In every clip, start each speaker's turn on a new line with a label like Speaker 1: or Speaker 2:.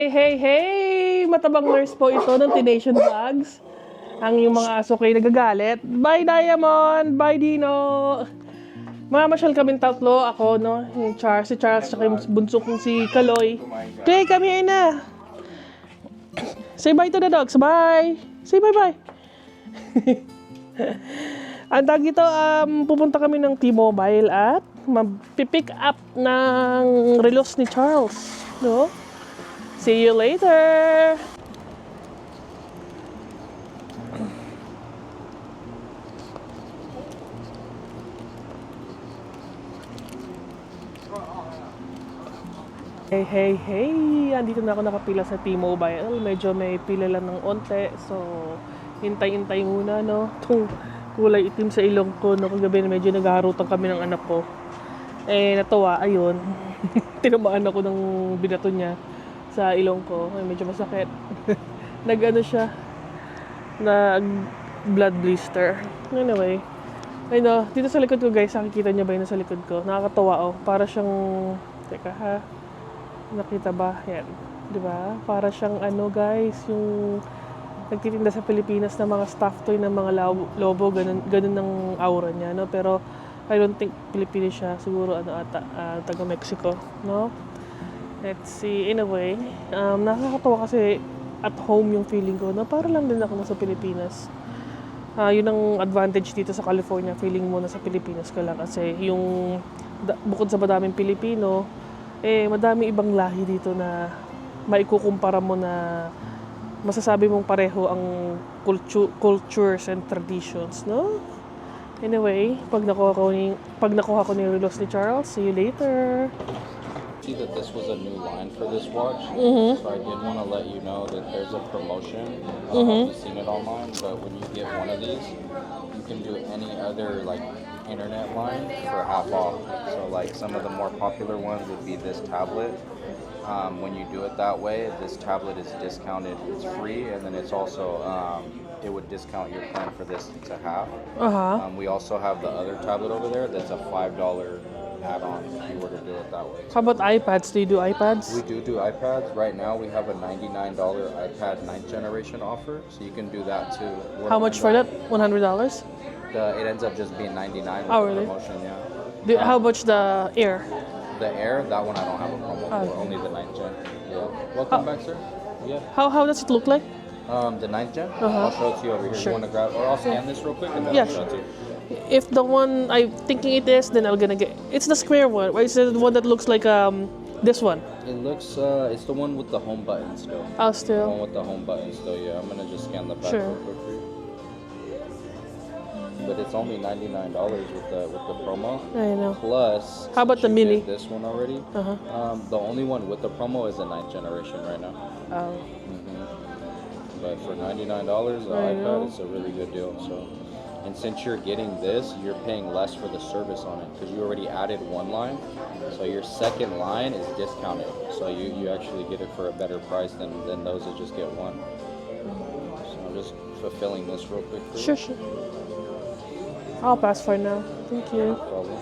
Speaker 1: Hey! Matabang nurse po ito ng Tination Vlogs. Ang yung mga aso kayo nagagalit. Bye, Diamond! Bye, Dino! Mamasyal kami tatlo. Ako, no? Yung si Charles, tsaka yung bunso kong si Kaloy. Okay, kami na! Say bye to the dogs. Bye! Say bye-bye! Ang tag ito, pupunta kami ng T-Mobile at pipick up ng relos ni Charles. No? See you later! Hey! Andito na ako nakapila sa T-Mobile. Medyo may pila lang ng onte. So, hintay-hintay muna, no? Itong kulay itim sa ilong ko, no? Kagabi medyo naghaharutan kami ng anak ko. Natuwa, ayun. Tinamaan ako ng binato niya sa ilong ko. Medyo masakit. Nag-ano siya. Nag-blood blister. Anyway. Dito sa likod ko, guys. Nakikita niyo ba yun sa likod ko? Nakakatawa, oh. Para siyang... Teka, ha? Nakita ba? Yan. Diba? Para siyang guys, yung nagtitinda sa Pilipinas ng mga stuffed toy ng mga lobo, ganun ng aura niya, no? Pero I don't think Pilipino siya, siguro taga Mexico, no? Let's see. Anyway, nakakatawa kasi at home yung feeling ko, no? Para lang din ako nasa Pilipinas. Yun ang advantage dito sa California, feeling mo nasa Pilipinas ka lang kasi yung bukod sa madaming Pilipino, madami ibang lahi dito na maikukumpara mo na masasabi mong pareho ang cultures and traditions, no? Anyway, pag nakuha ko ni relos ni Charles, see you later.
Speaker 2: See that this was a new line for this watch, so I did want to let you know that there's a promotion. You've seen it online, but when you get one of these, you can do any other like internet line for half off. So like some of the more popular ones would be this tablet. When you do it that way, this tablet is discounted. It's free, and then it's also it would discount your plan for this to half. We also have the other tablet over there that's a $5 add-on if you were to do it that way.
Speaker 1: How about iPads? Do you do iPads?
Speaker 2: We do iPads. Right now we have a $99 iPad 9th generation offer, so you can do that too.
Speaker 1: How much for that? $100?
Speaker 2: It ends up just being $99 with
Speaker 1: really?
Speaker 2: the promotion, yeah.
Speaker 1: How much the Air?
Speaker 2: The Air, that one I don't have a promo for, only the 9th gen. Yeah. Welcome back, sir. Yeah.
Speaker 1: How does it look like?
Speaker 2: The 9th gen? I'll show it to you over here.
Speaker 1: Sure.
Speaker 2: You want to grab, or I'll scan this real quick and then
Speaker 1: Yeah,
Speaker 2: I'll show it to you.
Speaker 1: If the one I'm thinking it is, then I'm gonna get. It's the square one, or is it the one that looks like this one?
Speaker 2: It looks, it's the one with the home button still.
Speaker 1: Oh,
Speaker 2: The
Speaker 1: still.
Speaker 2: one with the home button still, yeah. I'm gonna just scan the back
Speaker 1: Sure.
Speaker 2: real quick for you. But it's only $99 with the promo.
Speaker 1: I know.
Speaker 2: Plus,
Speaker 1: How about
Speaker 2: since
Speaker 1: the
Speaker 2: you
Speaker 1: mini?
Speaker 2: did this one already. The only one with the promo is the 9th generation right now.
Speaker 1: Oh.
Speaker 2: But for $99, the
Speaker 1: I
Speaker 2: iPad,
Speaker 1: know.
Speaker 2: it's a really good deal. So, and since you're getting this, you're paying less for the service on it because you already added one line. So your second line is discounted. So you actually get it for a better price than those that just get one. So I'm just fulfilling this real quick for you.
Speaker 1: Sure. I'll pass for now. Thank you.
Speaker 2: No problem.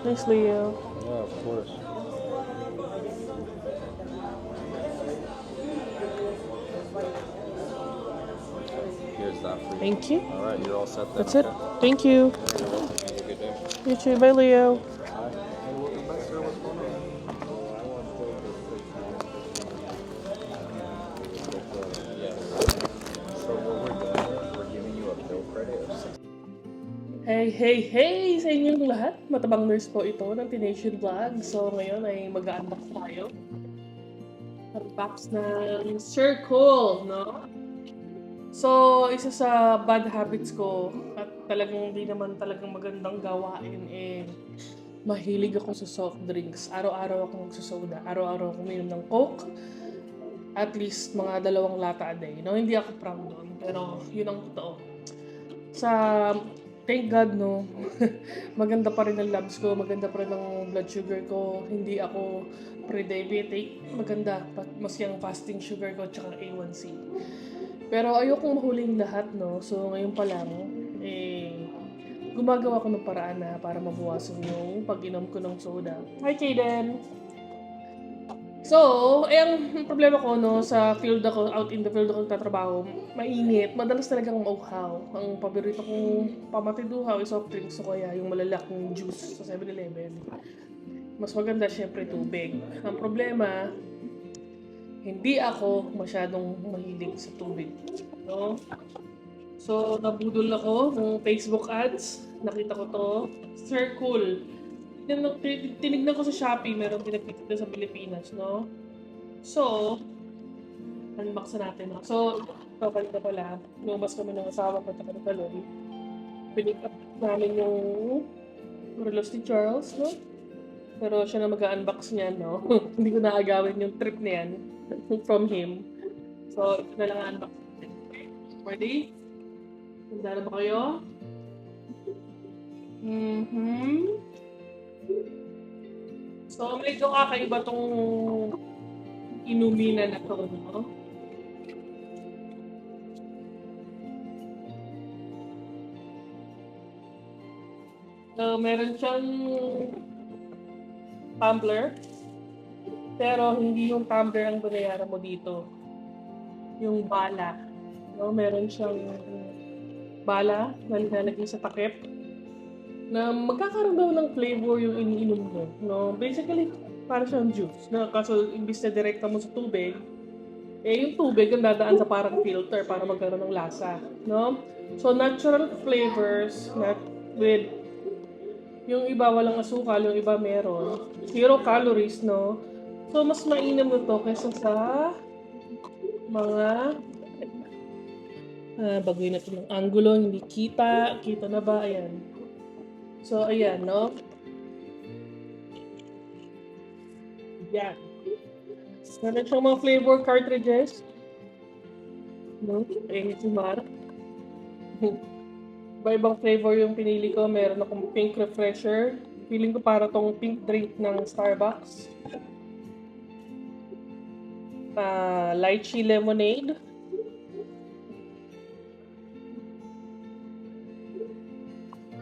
Speaker 1: Thanks, Leo.
Speaker 2: Yeah, of course. Here's that for you.
Speaker 1: Thank you.
Speaker 2: All right, you're all set then.
Speaker 1: That's it.
Speaker 2: okay?
Speaker 1: Thank you.
Speaker 2: You're welcome. Have a good day.
Speaker 1: You too. Bye, Leo.
Speaker 2: Hi. Hey, welcome back, sir. What's going on? Yes. So what we're doing is we're giving you a bill credit of
Speaker 1: Hey sa inyong lahat. Matabang nurse po ito ng Tination Vlog. So ngayon ay mag-unbox tayo. Unbox ng Circle, no? So, isa sa bad habits ko at talagang hindi naman talagang magandang gawain mahilig ako sa soft drinks. Araw-araw ako magsusoda. Araw-araw ako uminom ng Coke. At least mga 2 lata a day. No, hindi ako proud doon. Pero yun ang totoo. Thank God, no, maganda pa rin ang labs ko, maganda pa rin ang blood sugar ko, hindi ako pre-diabetic, maganda, maski ang fasting sugar ko, tsaka A1C. Pero ayokong mahuling lahat, no, so ngayon pa lang, gumagawa ko ng paraan na para mabawasan yung pag-inom ko ng soda. Hi, Kaden! So, ang problema ko, no, sa field ako, out in the field ako nagtatrabaho, mainit, madalas talagang mauhaw. Ang paborito kong pamatiduhaw is soft drinks o kaya yung malalaking juice sa 7-Eleven. Mas maganda syempre tubig. Ang problema, hindi ako masyadong mahilig sa tubig. No? So, nabudol ako ng Facebook ads. Nakita ko to. Sir Cool. Tinignan ko sa Shopee, meron pinagtitinda sa Pilipinas, no? So, unbox na natin. No? So, kapal na pala. Lumabas kami ng asawa ko at Kaloy. Pinick up namin yung relos ni Charles, no? Pero siya na mag-unbox niya, no? Hindi ko naagawin yung trip na yan from him. So, ito na lang ang unbox. Ready? Handa na ba kayo? So, medyo kakaiba tong inuminan na to, no? So, meron siyang tumbler. Pero hindi yung tumbler ang binayaran mo dito. Yung bala. No? Meron siyang bala na nilalagay sa takip na magkakaroon daw ng flavor yung iniinom mo. No? Basically, para siyang juice. No? Kaso, imbis na direkta mo sa tubig, yung tubig ang dadaan sa parang filter para magkaroon ng lasa. No? So, natural flavors na with yung iba walang asukal, yung iba meron. 0 calories, no? So, mas mainam mo to kaysa sa mga bagoy na ito ng angulo, hindi kita. Kita na ba? Ayan. So, ayan, no? Yan. Meron siyang mga flavor cartridges. No? Ayan si Mar. Iba-ibang flavor yung pinili ko. Meron akong pink refresher. Feeling ko para tong pink drink ng Starbucks. Lychee lemonade.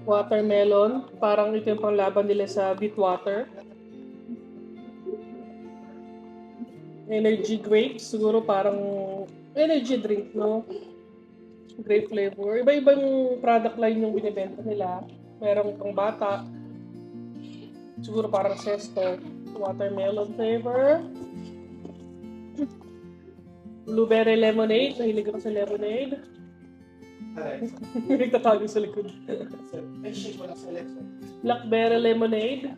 Speaker 1: Watermelon. Parang ito yung panglaban nila sa Beatwater. Energy grapes. Siguro parang energy drink, no? Grape flavor. Iba-ibang product line yung binibenta nila. Merong pang bata. Siguro parang Sesto. Watermelon flavor. Blueberry lemonade. Nahilig ako sa lemonade. Nagtatago sa likod. Blackberry lemonade.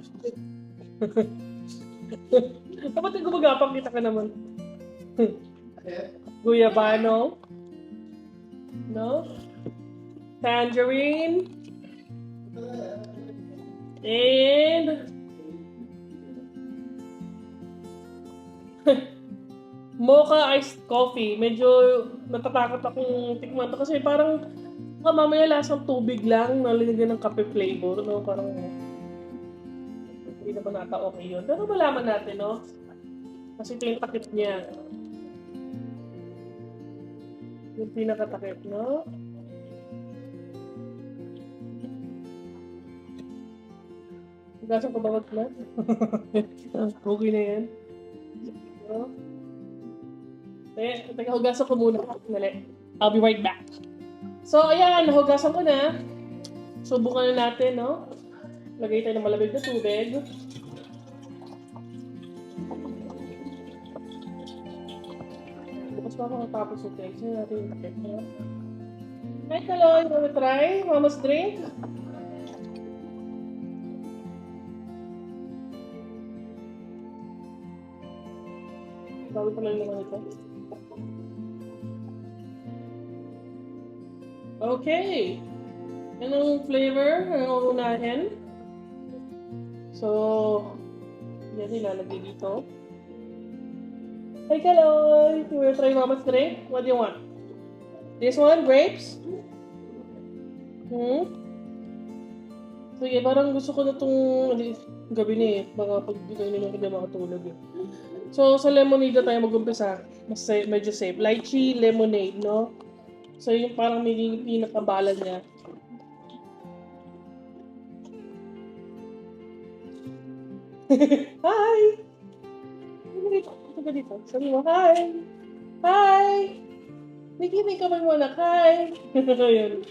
Speaker 1: Dapat yung gumagapang kita ka naman. Guyabano. No? Tangerine. And mocha iced coffee. Medyo natatakot akong tikman to kasi parang mamaya lasang tubig lang nalinagyan ng kape flavor, no? Parang hindi naman nata okay yun. Pero malaman natin, no? Kasi ito yung takip niya. Yung pinakatakip, no? Hugasan ko ba na? Okay na yan. No? Teka, hugasan ko muna. Dali. I'll be right back. So, ayan, nahugasan ko na. Subukan na natin, no? Lagay tayo ng malamig na tubig. Bukas pa ako natapos yung taste. Sino natin yung takip na? Hi, hello. You wanna try? Mama's drink? Bago pa lang naman ito. Okay. Anong flavor? Anong unahin? So, yan ilalagay dito. Hi, hello! You wanna try Mama's drink? What do you want? This one? Grapes? Sige, parang gusto ko na itong gabi na eh. Baka pag di kayo nila hindi makatulog eh. So, sa lemonade na tayo mag-umpisa. Mas medyo safe. Lychee lemonade, no? So, yung parang may pinakabala niya. Hi! dito. Ito ka dito. Sabi mo, hi! Hi! Nakikinig ka ba mo na, hi! Ayan.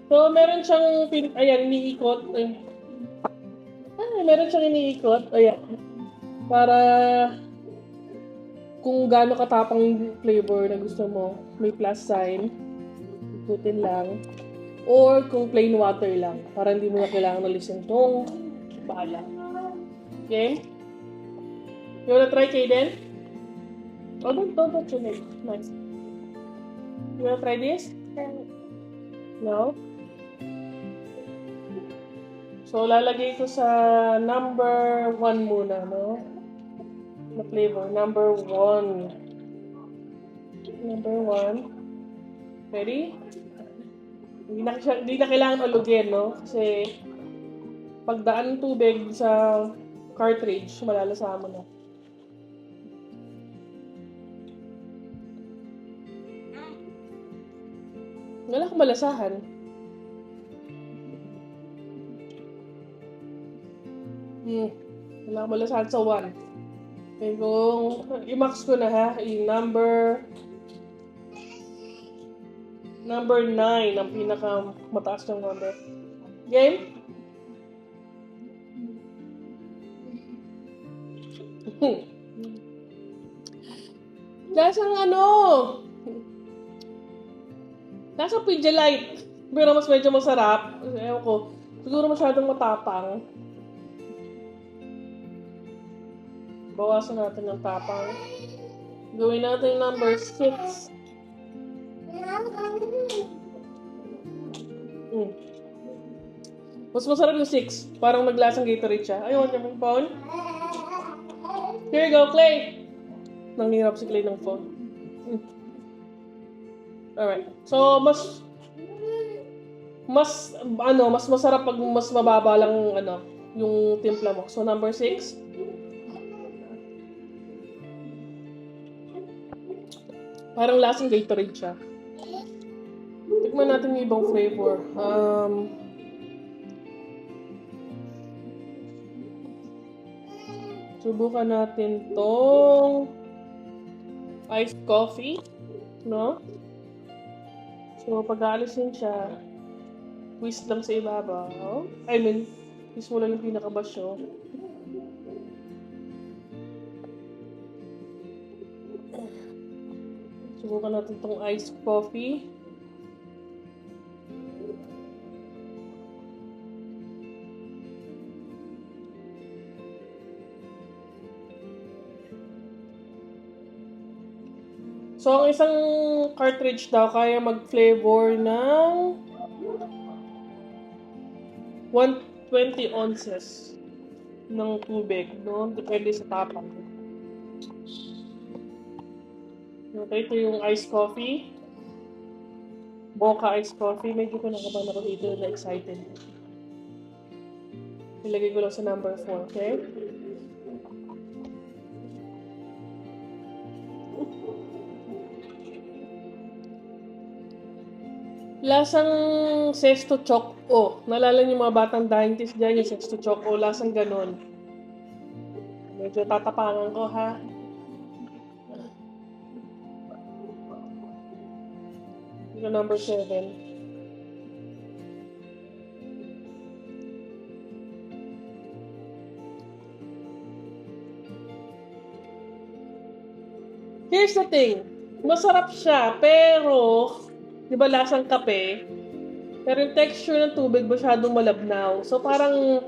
Speaker 1: So, meron siyang, ayan, iniikot. Meron siyang iniikot. Ayan. Para kung gaano katapang yung flavor na gusto mo, may plus sign. Ikutin lang. Or kung plain water lang. Para hindi mo na kailangan alisin tong bahala. Okay? You wanna try, Kaden? Oh, don't touch your leg. Nice. You wanna try this? No? So, lalagay ko sa number 1 muna, no? Na flavor. Number 1. Number 1. Ready? Hindi na kailangan alugin, no? Kasi, pagdaan ng tubig sa cartridge, malalasa mo na. Wala kang malasahan. Wala kang malasahan sa 1. Okay, kung i-max ko na ha, yung number 9 ang pinaka mataas ng number. Game? Lasang lasang Pidgelite. Pero mas medyo masarap. Ewan ko. Siguro masyadong matapang. Bawasan natin ng tapang. Gawin natin number 6. Mas masarap yung 6. Parang naglasang Gatorade siya. Ay, want your phone? Here you go, Clay! Nanghirap si Clay ng phone. Alright. So, mas masarap pag mas mababa lang yung timpla mo. So, number 6. Parang lasang Gatorade siya. Tikman natin yung ibang flavor. Subukan natin tong iced coffee, no? So, pag-aalisin siya, twist lang sa ibabaw. Twist mo lang yung pinakabasyo. Subukan natin tong iced coffee. So, ang isang cartridge daw kaya mag-flavor ng 120 ounces ng tubig, no? Depende sa tapang. Okay, ito yung iced coffee. Mocha iced coffee. Medyo ko nakabahan ako dito na excited. Ilagay ko lang sa number 4, okay? Lasang Sesto Choco. Nalala niyo mga batang 90s dyan, yung Sesto Choco. Lasang ganon. Medyo tatapangan ko, ha? Yung number 7. Here's the thing. Masarap siya, pero di ba lasang kape? Pero yung texture ng tubig masyadong malabnaw. So parang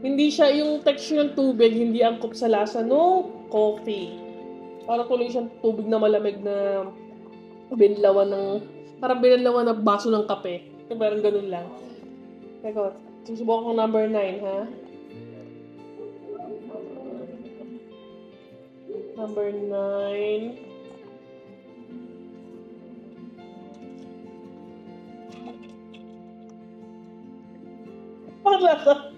Speaker 1: hindi siya yung texture ng tubig, hindi angkop sa lasa no coffee. Parang tuloy siyang tubig na malamig na parang binlawan na baso ng kape. Parang ganun lang. Teka, susubukan ko number 9, ha? Number 9. Lasa.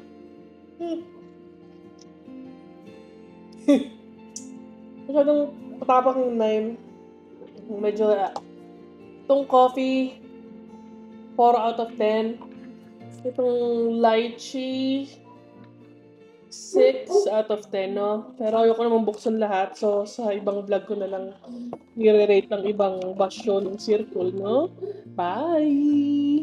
Speaker 1: Masyadong patapang yung 9. Medyo, itong coffee, 4 out of 10. Itong lychee, 6 out of 10, no? Pero ayoko namang buksan lahat. So, sa ibang vlog ko na lang nire-rate ng ibang basyo ng circle, no? Bye!